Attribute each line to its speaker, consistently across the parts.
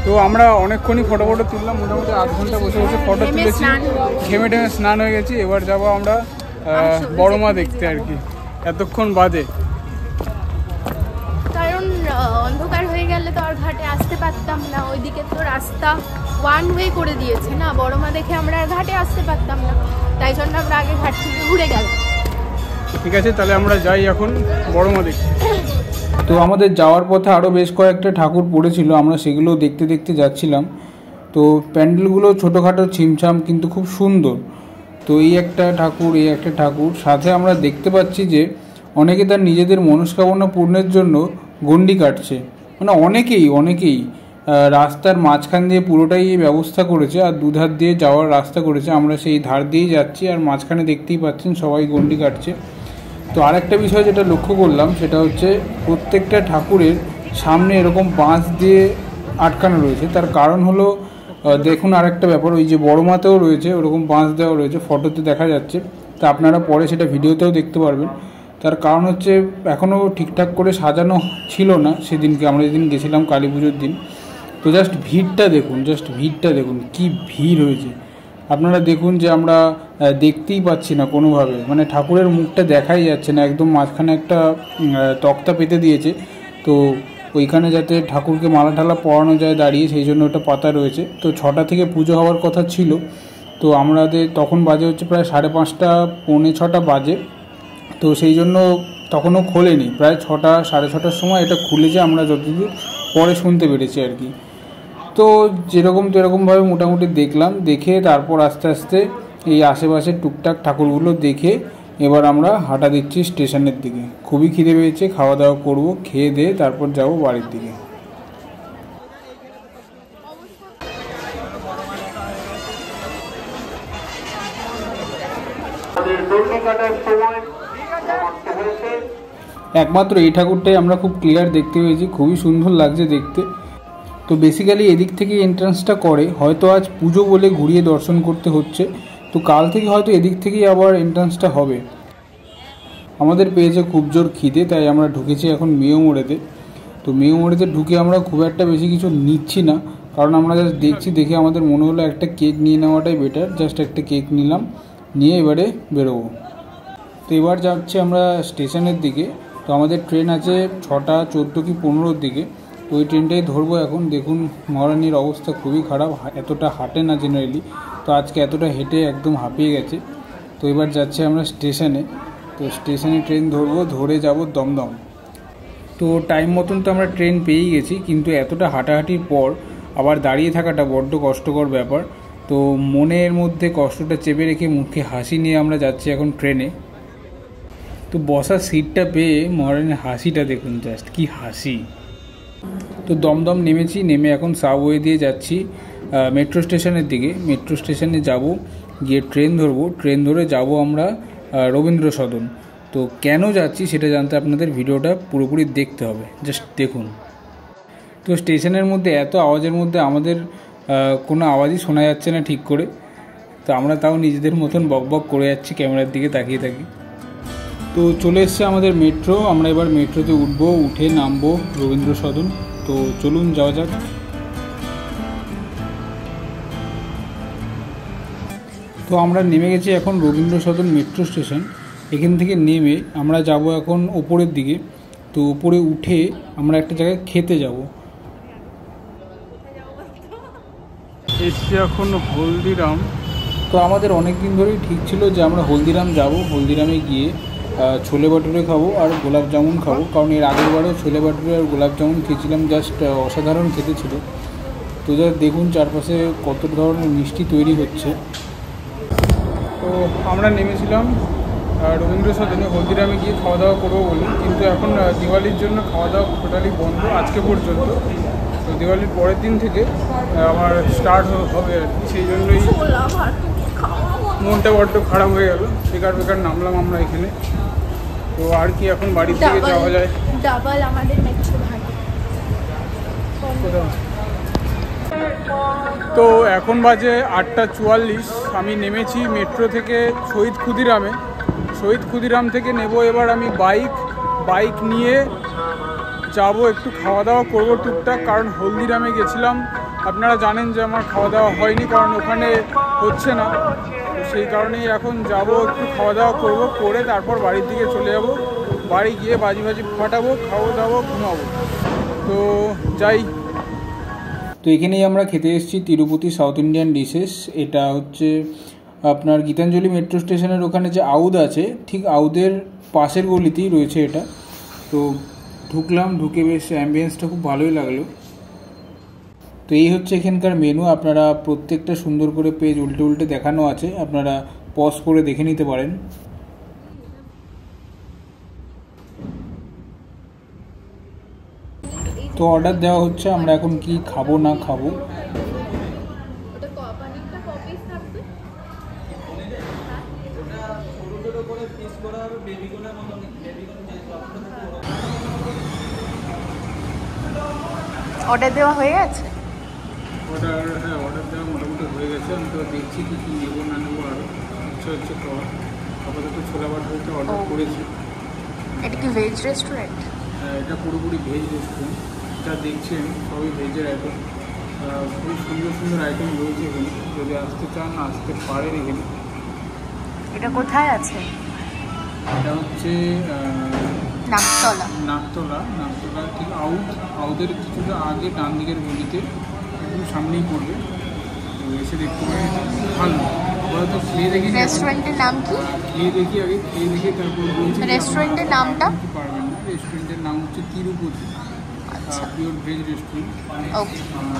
Speaker 1: তো আমরা অনেকক্ষণই ফটো তুললাম, মোটামুটি 8 ঘন্টা বসে বসে ফটো তুলেছি, ঘেমে টেমে স্নান হয়ে গেছি। এবার যাবো আমরা বড় মা দেখতে আর কি, এতক্ষণ বাদে।
Speaker 2: কারণ অন্ধকার হয়ে গেলে তো আর ঘাটে আসতে পারতাম না, ওইদিকে তো রাস্তা ওয়ান ওয়ে করে দিয়েছে না, বড় মা দেখে আমরা আর ঘাটে আসতে পারতাম না, তাই জন্য আমরা আগে ঘাট থেকে ঘুরে গেলাম।
Speaker 1: ঠিক আছে, তাহলে আমরা যাই এখন বড় মা দেখতে। তো আমাদের যাওয়ার পথে আরও বেশ কয়েকটা ঠাকুর পড়েছিল, আমরা সেগুলো দেখতে দেখতে যাচ্ছিলাম। তো প্যান্ডেলগুলো ছোটোখাটো ছিমছাম কিন্তু খুব সুন্দর। তো এই একটা ঠাকুর, সাথে আমরা দেখতে পাচ্ছি যে অনেকে তার নিজেদের মনস্কামনা পূর্ণের জন্য গণ্ডি কাটছে, মানে অনেকেই রাস্তার মাঝখান দিয়ে পুরোটাই ব্যবস্থা করেছে, আর দুধার দিয়ে যাওয়ার রাস্তা করেছে। আমরা সেই ধার দিয়েই যাচ্ছি, আর মাঝখানে দেখতেই পাচ্ছেন সবাই গণ্ডি কাটছে। তো আরেকটা বিষয় যেটা লক্ষ্য করলাম সেটা হচ্ছে প্রত্যেকটা ঠাকুরের সামনে এরকম বাঁশ দিয়ে আটকানো রয়েছে। তার কারণ হলো, দেখুন আরেকটা ব্যাপার, ওই যে বড় মাতেও রয়েছে ওরকম বাঁশ দেওয়া রয়েছে, ফটোতে দেখা যাচ্ছে। তো আপনারা পরে সেটা ভিডিওতেও দেখতে পারবেন। তার কারণ হচ্ছে এখনও ঠিকঠাক করে সাজানো ছিল না সেদিনকে, আমরা যেদিন গেছিলাম কালী পুজোর দিন। তো জাস্ট ভিড়টা দেখুন কি ভিড় হয়েছে। আপনারা দেখুন যে আমরা দেখতেই পাচ্ছি না কোনোভাবে, মানে ঠাকুরের মুখটা দেখাই যাচ্ছে না, একদম মাঝখানে একটা তক্তা পেতে দিয়েছে। তো ওইখানে যাতে ঠাকুরকে মালা ঠালা পরানো যায় দাঁড়িয়ে, সেই জন্য ওটা পাতা রয়েছে। তো 6টা থেকে পুজো হওয়ার কথা ছিল, তো আমাদের তখন বাজে হচ্ছে প্রায় 5:30 পৌনে 6টা বাজে। তো সেই জন্য তখনও খোলেনি, প্রায় 6টা 6:30টার সময় এটা খুলেছে, আমরা যতদূর পরে শুনতে পেরেছি আর কি। তো এরকমভাবে মোটামুটি দেখলাম, দেখে তারপর আস্তে আস্তে এই আশেপাশের টুকটাক ঠাকুরগুলো দেখে এবার আমরা হাঁটা দিচ্ছি স্টেশনের দিকে। খুবই খিদে পেয়েছে, খাওয়া দাওয়া করবো, খেয়ে দিয়ে তারপর যাব বাড়ির দিকে। একমাত্র এই ঠাকুরটাই আমরা খুব ক্লিয়ার দেখতে পেয়েছি, খুবই সুন্দর লাগছে দেখতে। তো বেসিক্যালি এদিক থেকে এন্ট্রান্সটা করে, হয়তো আজ পুজো বলে ঘুরিয়ে দর্শন করতে হচ্ছে, তো কাল থেকে হয়তো এদিক থেকেই আবার এন্ট্রান্সটা হবে। আমাদের পেয়েছে খুব জোর খিদে, তাই আমরা ঢুকেছি এখন মেয়ো মোড়েতে। তো মেয়ো মোড়েতে ঢুকে আমরা খুব একটা বেশি কিছু নিচ্ছি না, কারণ আমরা জাস্ট দেখছি, দেখে আমাদের মনে হলো একটা কেক নিয়ে নেওয়াটাই বেটার। জাস্ট একটা কেক নিলাম, নিয়ে এবারে বেরোবো। তো এবার যাচ্ছি আমরা স্টেশনের দিকে। তো আমাদের ট্রেন আছে 6টা 14 কি 15-র দিকে, তো ওই ট্রেনটাই ধরবো এখন। দেখুন মহারানীর অবস্থা খুবই খারাপ, এতটা হাঁটে না জেনারেলি, তো আজকে এতটা হেঁটে একদম হাঁপিয়ে গেছে। তো এবার যাচ্ছি আমরা স্টেশনে। তো স্টেশনে ট্রেন ধরবো, ধরে যাব দমদম। তো টাইম মতন তো আমরা ট্রেন পেয়েই গেছি, কিন্তু এতটা হাঁটাহাঁটির পর আবার দাঁড়িয়ে থাকাটা বড্ড কষ্টকর ব্যাপার। তো মনের মধ্যে কষ্টটা চেপে রেখে মুখে হাসি নিয়ে আমরা যাচ্ছি এখন ট্রেনে। তো বসার সিটটা পেয়ে মহারানীর হাসিটা দেখুন, জাস্ট কি হাসি। তো দমদম নেমেছি, নেমে এখন সাবওয়ে দিয়ে যাচ্ছি মেট্রো স্টেশনের দিকে। মেট্রো স্টেশনে যাব, গিয়ে ট্রেন ধরবো, ট্রেন ধরে যাব আমরা রবীন্দ্র সদন। তো কেন যাচ্ছি সেটা জানতে আপনাদের ভিডিওটা পুরোপুরি দেখতে হবে, জাস্ট দেখুন। তো স্টেশনের মধ্যে এত আওয়াজের মধ্যে আমাদের কোনো আওয়াজই শোনা যাচ্ছে না ঠিক করে, তো আমরা তাও নিজেদের মতন বকবক করে যাচ্ছি, ক্যামেরার দিকে তাকিয়ে থাকি। তো চলে এসছে আমাদের মেট্রো, আমরা এবার মেট্রোতে উঠবো, উঠে নামবো রবীন্দ্র সদন। তো চলুন যাওয়া যাক। তো আমরা নেমে গেছি এখন রবীন্দ্র সদন মেট্রো স্টেশন। এখান থেকে নেমে আমরা যাব এখন ওপরের দিকে। তো ওপরে উঠে আমরা একটা জায়গায় খেতে যাব। এসছি এখন হলদিরাম। তো আমাদের অনেক দিন ধরেই ঠিক ছিল যে আমরা হলদিরাম যাব, হলদিরামে গিয়ে ছোলে ভাটুরে খাবো আর গোলাপ জামুন খাবো, কারণ এর আগের বারেও ছোলে ভাটুরে আর গোলাপ জামুন খেয়েছিলাম, জাস্ট অসাধারণ খেতে ছিল। তো যা দেখুন চারপাশে কত ধরনের মিষ্টি তৈরি হচ্ছে। তো আমরা নেমেছিলাম রবীন্দ্র সদনে, হলদিরামে গিয়ে খাওয়া দাওয়া করবো বলে, কিন্তু এখন দিওয়ালির জন্য খাওয়া দাওয়া টোটালি বন্ধ আজকে পর্যন্ত। তো দিওয়ালির পরের দিন থেকে আমার স্টার্ট হবে আর কি, সেই জন্যই মনটা বড্ড খারাপ হয়ে গেল। বেকার নামলাম আমরা এখানে। তো আর কি এখন বাড়ির থেকে যাওয়া যায়।
Speaker 2: ডাবল আমাদের মেট্রো ভাড়া।
Speaker 1: তো এখন বাজে 8:44। আমি নেমেছি মেট্রো থেকে শহীদ ক্ষুদিরামে। শহীদ ক্ষুদিরাম থেকে নেব এবার আমি বাইক নিয়ে যাব, একটু খাওয়া দাওয়া করবো টুকটাক, কারণ হলদিরামে গেছিলাম আপনারা জানেন যে আমার খাওয়া দাওয়া হয়নি, কারণ ওখানে হচ্ছে না। তো সেই কারণেই এখন যাব, একটু খাওয়া দাওয়া করবো, করে তারপর বাড়ির দিকে চলে যাব। বাড়ি গিয়ে বাজি ফাটাবো, খাওয়া দাওয়া, ঘুমাবো। তো যাই। তো এখানেই আমরা খেতে এসেছি তিরুপতি সাউথ ইন্ডিয়ান ডিশেস। এটা হচ্ছে আপনার গীতাঞ্জলি মেট্রো স্টেশনের ওখানে যে আউদ আছে, ঠিক আউদের পাশের গলিতেই রয়েছে এটা। তো ঢুকলাম, ঢুকে বেশ অ্যাম্বিয়েন্সটা খুব ভালোই লাগলো। তো এই হচ্ছে এখানকার মেনু। আপনারা প্রত্যেকটা সুন্দর করে পেজ উল্টে উল্টে দেখানো আছে, আপনারা পজ করে দেখে নিতে পারেন। তো অর্ডার দেওয়া হচ্ছে, আমরা এখন কি খাবো না খাবো।
Speaker 2: অর্ডার দেওয়া হয়ে গেছে?
Speaker 1: অর্ডার দেওয়া মোটামুটি হয়ে গেছে। আমি তো দেখছি কি কী নেবো না নেবো, আরও ইচ্ছা হচ্ছে খাওয়ার। আপাতত ছোলা বাটারটা অর্ডার করেছি।
Speaker 2: এটা কি ভেজ রেস্টুরেন্ট?
Speaker 1: হ্যাঁ, এটা পুরোপুরি ভেজ রেস্টুরেন্ট। যা দেখছেন সবই ভেজের আইটেম। খুবই সুন্দর সুন্দর আইটেম রয়েছে এখানে। যদি আসতে চান আসতে পারেন এখানে।
Speaker 2: এটা কোথায় আছে?
Speaker 1: এটা হচ্ছে নাকতলা ঠিক আউদের কিছুটা আগে ডান দিকের গলিতে একদম সামনেই পড়বে। তো এসে দেখতে পারেন, ভালো। ওরা তো খেয়ে দেখি।
Speaker 2: রেস্টুরেন্টের নাম কি?
Speaker 1: খেয়ে দেখি আগে, খেয়ে দেখে তারপর বলছি।
Speaker 2: রেস্টুরেন্টের নামটা
Speaker 1: পারবেন না। রেস্টুরেন্টের নাম হচ্ছে তিরুপতি, পিওর ভেজ রেস্টুরেন্ট।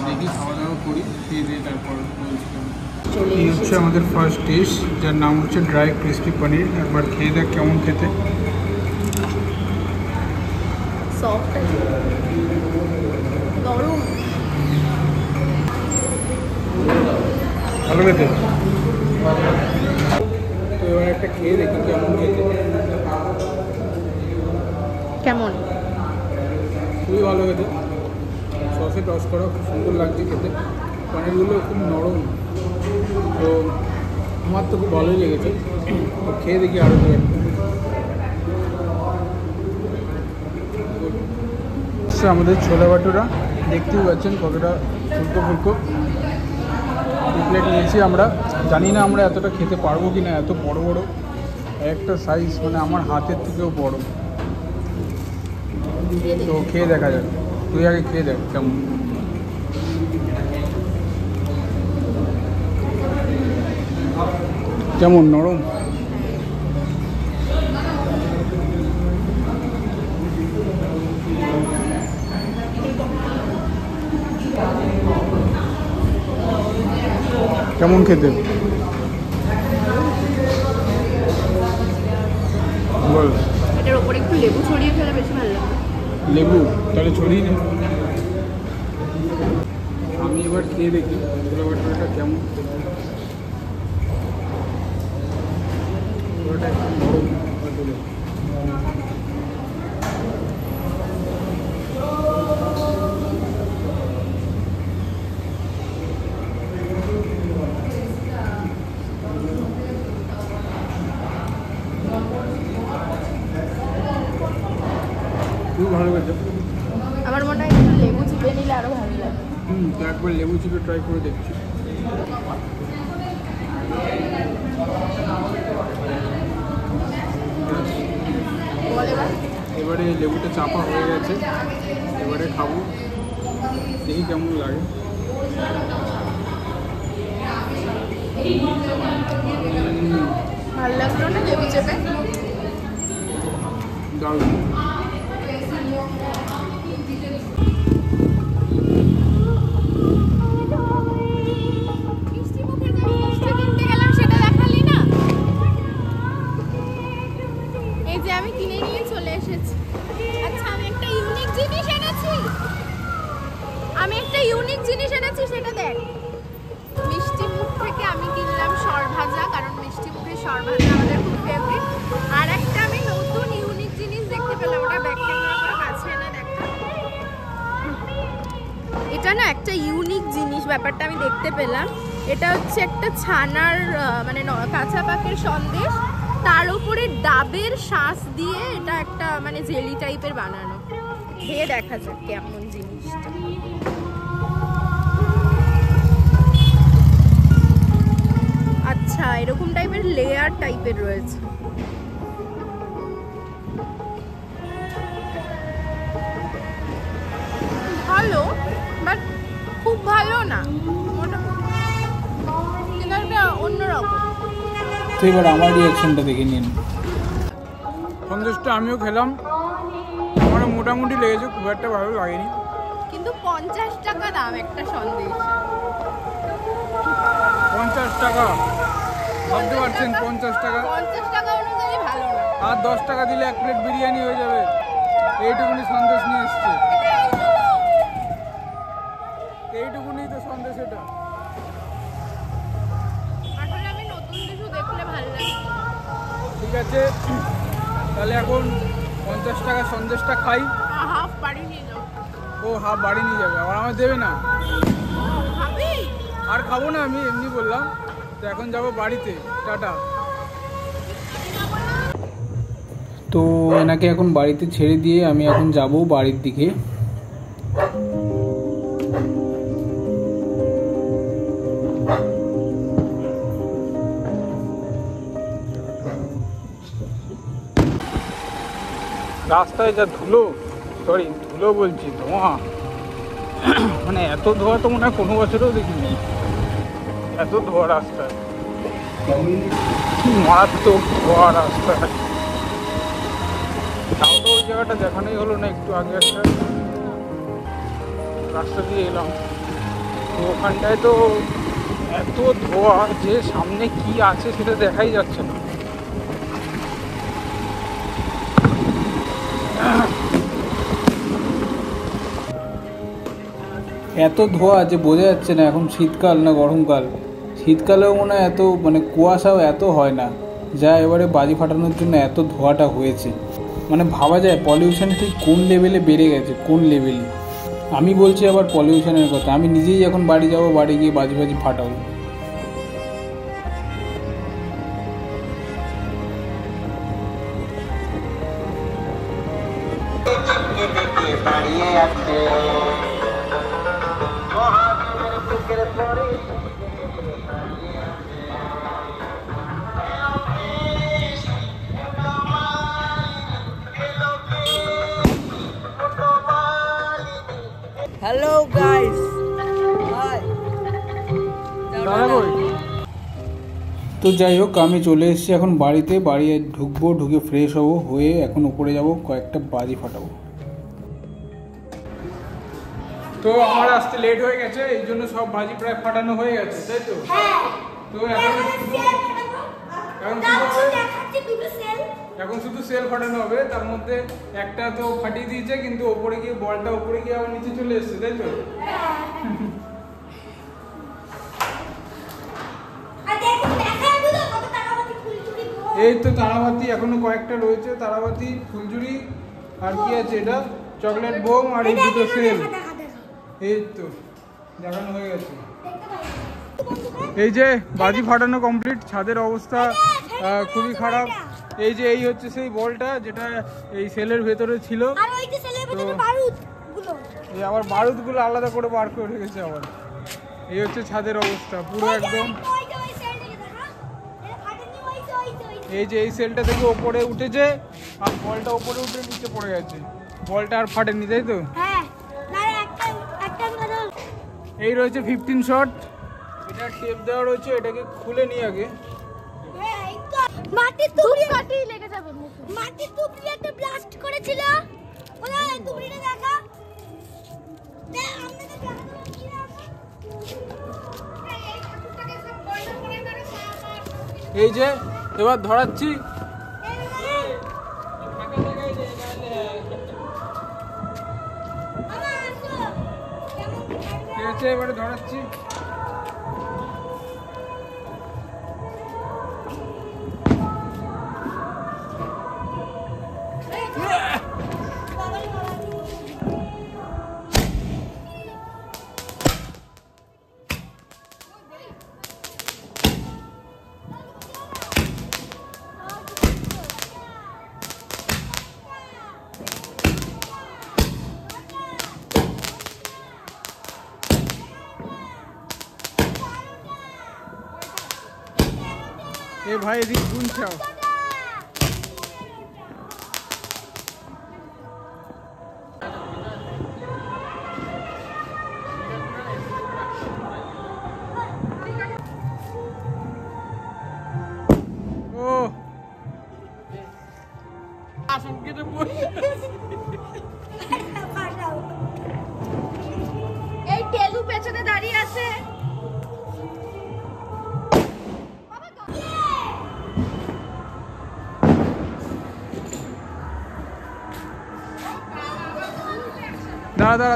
Speaker 1: দেখি খাওয়া দাওয়া করি, খেয়ে দিয়ে তারপর বলছিলাম। এই হচ্ছে আমাদের ফার্স্ট ডিশ, যার নাম হচ্ছে ড্রাই ক্রিস্পি পনির। একবার খেয়ে দেখ কেমন খেতে।
Speaker 2: সফট নরম,
Speaker 1: ভালো খেতে। তো এবার একটা খেয়ে দেখি কেমন খেতে।
Speaker 2: কেমন?
Speaker 1: খুবই ভালো খেতে, সসে টস করা, খুব সুন্দর লাগছে খেতে। পনিরগুলো খুব নরম। তো আমার তো খুব ভালোই লেগেছে। তো খেয়ে দেখি আরও দু একটা। আমাদের ছোলা বাটুরা দেখতেই পাচ্ছেন কতটা ফুলকো ফুলকো। 2 প্লেট নিয়েছি আমরা। জানি না আমরা এতটা খেতে পারবো কি না, এত বড় বড় একটা সাইজ, মানে আমার হাতের থেকেও বড়। তো খেয়ে দেখা যাক। তুই আগে খেয়ে দেখ কেমন। কেমন নরম? কেমন খেতে বল।
Speaker 2: এটার উপরে একটু লেবু ছড়িয়ে খেলে বেশি ভালো লাগবে।
Speaker 1: লেবু তাহলে ছড়িয়ে নে। আমি এবার খেয়ে দেখি ছোলা বাটারটা কেমন। ছোলাটা একটু নরম আসলে। খুব ভালো খেতে।
Speaker 2: আমার মনে হয় একটু লেবু চিপে নিলে আরো ভালো লাগে।
Speaker 1: তো একবার লেবু চিপে ট্রাই করে দেখছি। এবারে লেবুটা চাপা হয়ে গেছে, এবারে খাবো, দেখি কেমন লাগে।
Speaker 2: ভালো লাগলো না লেবু চেপে?
Speaker 1: দারুণ।
Speaker 2: আমি কিনে নিয়ে চলে এসেছি। আচ্ছা, আমি একটা ইউনিক জিনিস এনেছি, সেটা দেখ। মিষ্টি মুখ থেকে আমি কিনলাম সরভাজা, কারণ মিষ্টি মুখের সরভাজা আমাদের খুব ফেভারিট। আর একটা আমি নতুন ইউনিক জিনিস দেখতে পেলাম, ওটা ব্যাক ক্যামেরা করে কাছে এনে দেখা। এটা না একটা ইউনিক জিনিস, ব্যাপারটা আমি দেখতে পেলাম। এটা হচ্ছে একটা ছানার মানে কাঁচা পাকের সন্দেশ, তার উপরে ডাবের শাঁস দিয়ে এটা একটা মানে জেলি টাইপের বানানো। খেয়ে দেখা যাক কেমন জিনিসটা। আচ্ছা এরকম টাইপের লেয়ার টাইপের রয়েছে। ভালো বাট খুব ভালো না, কিন্তু একটা অন্যরকম।
Speaker 1: তো এবার আমার রিয়াকশনটা দেখে নিন। সন্দেশটা আমিও খেলাম, আমার মোটামুটি লেগেছে, খুব একটা ভালো লাগেনি।
Speaker 2: কিন্তু 50 টাকা দাম একটা সন্দেশ।
Speaker 1: 50 টাকা ভাবতে পারছেন? 50 টাকা
Speaker 2: 50 টাকা অনুযায়ী ভালো না।
Speaker 1: আর 10 টাকা দিলে 1 প্লেট বিরিয়ানি হয়ে যাবে। এইটুকুনি সন্দেশ নিয়ে এসছে, এইটুকুনি তো সন্দেশ। এটা
Speaker 2: আসলে আমি নতুন কিছু দেখলে ভালো লাগে।
Speaker 1: ঠিক আছে, তাহলে এখন 50 টাকা সন্দেশটা খাই।
Speaker 2: হাফ বাড়ি নিয়ে যাও।
Speaker 1: ও হাফ বাড়ি নিয়ে যাবে, আবার আমার দেবে না?
Speaker 2: খাবি?
Speaker 1: আর খাবো না, আমি এমনি বললাম। তো এখন যাবো বাড়িতে, টাটা। তো এনাকে এখন বাড়িতে ছেড়ে দিয়ে আমি এখন যাব বাড়ির দিকে। রাস্তায় যা ধুলো, ধুলো বলছি, ধোঁয়া, মানে এত ধোঁয়া তো মনে হয় কোনো বছরেও দেখিনি। এত ধোঁয়া রাস্তায়, মারাত্মক ধোঁয়া রাস্তায়। তাও তো ওই জায়গাটা দেখানোই হলো না, একটু আগে একটা রাস্তা দিয়ে এলাম, তো ওখানটায় তো এত ধোঁয়া যে সামনে কি আছে সেটা দেখাই যাচ্ছে না। এত ধোঁয়া যে বোঝা যাচ্ছে না এখন শীতকাল না গরমকাল। শীতকালেও মনে হয় এত, মানে কুয়াশাও এত হয় না, যা এবারে বাজি ফাটানোর জন্য এত ধোঁয়াটা হয়েছে। মানে ভাবা যায় পলিউশন ঠিক কোন লেভেলে বেড়ে গেছে, কোন লেভেলে। আমি বলছি আবার পলিউশনের কথা, আমি নিজেই এখন বাড়ি যাব, বাড়ি গিয়ে বাজি ফাটাবো।
Speaker 3: Hello guys. Hi.
Speaker 1: তো যাই হোক, আমি চলে এসেছি এখন বাড়িতে। বাড়ি ঢুকবো, ঢুকে ফ্রেশ হবো, হয়ে এখন উপরে যাব, কয়েকটা বাজি ফাটাবো। তো আমার আসতে লেট হয়ে গেছে, এই জন্য সব বাজি প্রায় ফাটানো হয়ে গেছে, তাই তো? তো এখন শুধু সেল ফাটানো হবে। তার মধ্যে একটা তো ফাটিয়ে দিয়েছে, কিন্তু ওপরে গিয়ে বলটা ওপরে গিয়ে আবার নিচে চলে এসছে, তাই তো? এই তো তারাবাতি এখনো কয়েকটা রয়েছে, তারাবাতি, ফুলঝুরি, আর কি আছে এটা, চকলেট বোম, আর এই দুটো সেল। এই তো দেখানো হয়ে গেছে। এই যে বাজি ফাটানো কমপ্লিট। ছাদের অবস্থা খুবই খারাপ। এই যে এই হচ্ছে সেই বলটা যেটা এই সেলের ভেতরে ছিল, এই আবার বারুদগুলো আলাদা করে বার করে রেখেছে আবার। এই হচ্ছে ছাদের অবস্থা পুরো একদম। এই যে এই সেলটা থেকে ওপরে উঠেছে, আর বলটা ওপরে উঠে নিচে পড়ে গেছে, বলটা আর ফাটেনি, তাই তো? এই রয়েছে 15 শট, এটা টেপ দেওয়া রয়েছে, এটাকে খুলে নিয়ে আগে।
Speaker 2: মাটির তুবড়ি কাটি লেগে যাবে মুখে। মাটির তুবড়ি একটা ব্লাস্ট করেছিল, ওরা তুবড়িটা দেখা দে। আমরা তো দেখাবো কি না।
Speaker 1: এই যে এবার ধরাচ্ছি, ঠিক আছে, এবারে ধরাচ্ছি। ভাই এদিকে গুনছাও। ও আসন কেটে
Speaker 2: এই টেলু পেছনে দাঁড়িয়ে আছে।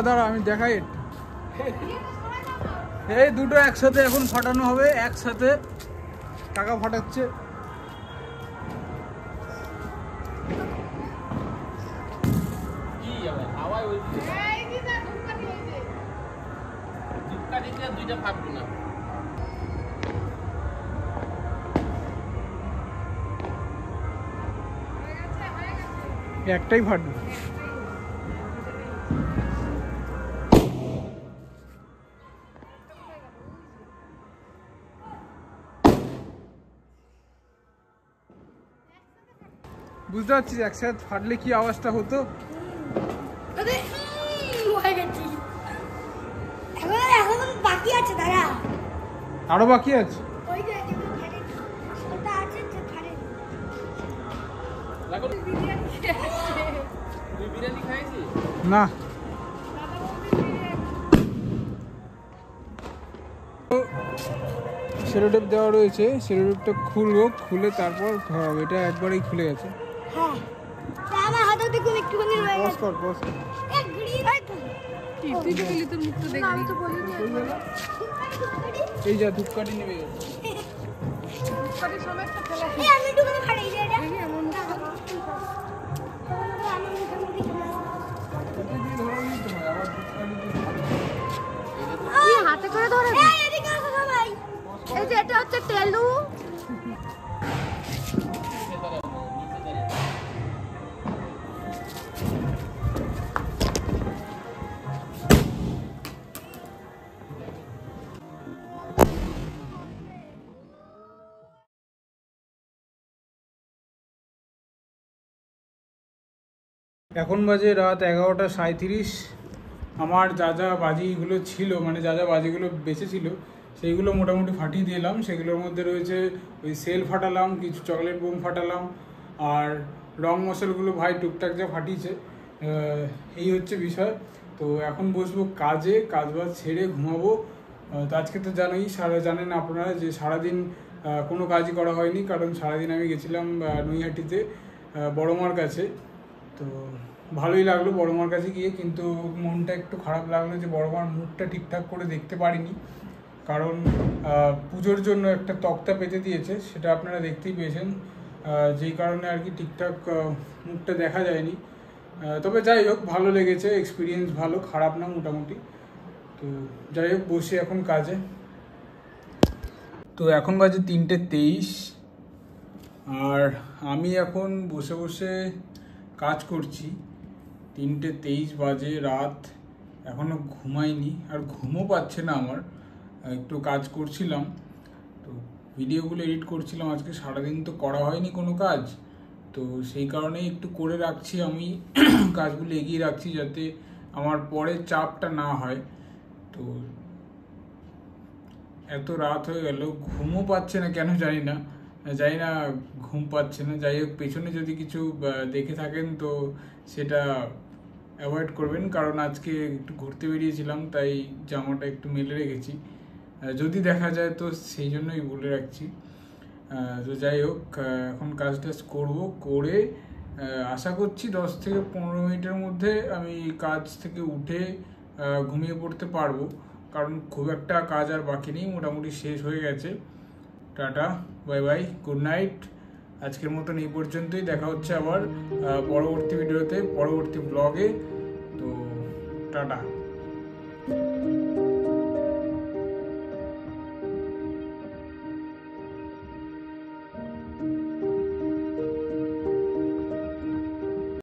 Speaker 1: দাঁড়া আমি দেখাই। এই দুটো একসাথে এখন ফাটানো হবে, একসাথে টাকা ফাটাচ্ছে। একটাই ফাটবে। বুঝতে পারছিস একসাথে ফাটলে কি আওয়াজটা হতো।
Speaker 4: বাকি আছে দাদা,
Speaker 1: আরো বাকি আছে। না সেলোটেপ দেওয়া রয়েছে, সেলোটেপটা খুলবো, খুলে তারপর ধরাবো। এটা একবারেই খুলে গেছে।
Speaker 4: হ্যাঁ আমার হাতে দেখুন একটুখানি রয়ে
Speaker 1: পজ
Speaker 4: গেছে।
Speaker 1: কর পজ কর।
Speaker 2: তুই তো বলি তোর মুখ তো দেখবি। আমি তো বলি
Speaker 1: এই যা ধূপকাঠি নেমে গেছে।
Speaker 2: ধূপকাঠি সময় একটা ফেলা।
Speaker 4: এই আমি একটুখানি ফাটাই দিই এটা।
Speaker 2: দেখি এমন
Speaker 4: আমার মুখের মধ্যে চলে আসে।
Speaker 1: এটা দিয়ে ধরালেই তো হয়, আবার ধূপকাঠি দিয়ে ধরালে।
Speaker 2: তুই হাতে করে ধরে।
Speaker 4: এই এদিকে আসো সবাই।
Speaker 2: এই যে এটা হচ্ছে টেলু।
Speaker 1: এখন বাজে রাত 11:37। আমার যা যা বাজিগুলো ছিল, মানে যা যা বাজিগুলো বেঁচে ছিল সেইগুলো মোটামুটি ফাটিয়ে দিলাম। সেগুলোর মধ্যে রয়েছে ওই সেল ফাটালাম, কিছু চকলেট বোম ফাটালাম, আর রং মশলাগুলো ভাই টুকটাক যা ফাটিয়েছে। এই হচ্ছে বিষয়। তো এখন বসবো কাজে, কাজবাজ ছেড়ে ঘুমাবো। তো আজকে তো জানেন আপনারা যে সারাদিন কোনো কাজই করা হয়নি, কারণ সারাদিন আমি গেছিলাম নৈহাটিতে বড় মার কাছে। তো ভালোই লাগলো বড় মার কাছে গিয়ে, কিন্তু মনটা একটু খারাপ লাগলো যে বড় মার মুখটা ঠিকঠাক করে দেখতে পারিনি, কারণ পুজোর জন্য একটা তক্তা পেতে দিয়েছে, সেটা আপনারা দেখতেই পেয়েছেন, যেই কারণে আর কি ঠিকঠাক মুখটা দেখা যায়নি। তবে যাই হোক ভালো লেগেছে, এক্সপিরিয়েন্স ভালো, খারাপ না মোটামুটি। তো যাই হোক বসে এখন কাজে। তো এখন বাজে 3:23, আর আমি এখন বসে বসে কাজ করছি। 3:23 বাজে রাত, এখনও ঘুমাইনি, আর ঘুমও পাচ্ছে না আমার। একটু কাজ করছিলাম, তো ভিডিওগুলো এডিট করছিলাম। আজকে সারাদিন তো করা হয়নি কোনো কাজ, তো সেই কারণেই একটু করে রাখছি আমি, কাজগুলো এগিয়ে রাখছি যাতে আমার পরে চাপটা না হয়। তো এত রাত হয়ে গেল, ঘুমও পাচ্ছে না কেন জানি না, ঘুম পাচ্ছে না। যাই হোক পেছনে যদি কিছু দেখে থাকেন তো সেটা অ্যাভয়েড করবেন, কারণ আজকে একটু ঘুরতে বেরিয়েছিলাম, তাই জামাটা একটু মেলে রেখেছি। যদি দেখা যায় তো সেই জন্যই বলে রাখছি। তো যাই হোক এখন কাজ টাজ করবো, করে আশা করছি 10 থেকে 15 মিনিটের মধ্যে আমি কাজ থেকে উঠে ঘুমিয়ে পড়তে পারবো, কারণ খুব একটা কাজ আর বাকি নেই, মোটামুটি শেষ হয়ে গেছে। Tata, bye bye, good night. আজকের মতন এই পর্যন্তই, দেখা হচ্ছে আবার পরবর্তী ভিডিওতে, পরবর্তী ব্লগে। তো টাটা।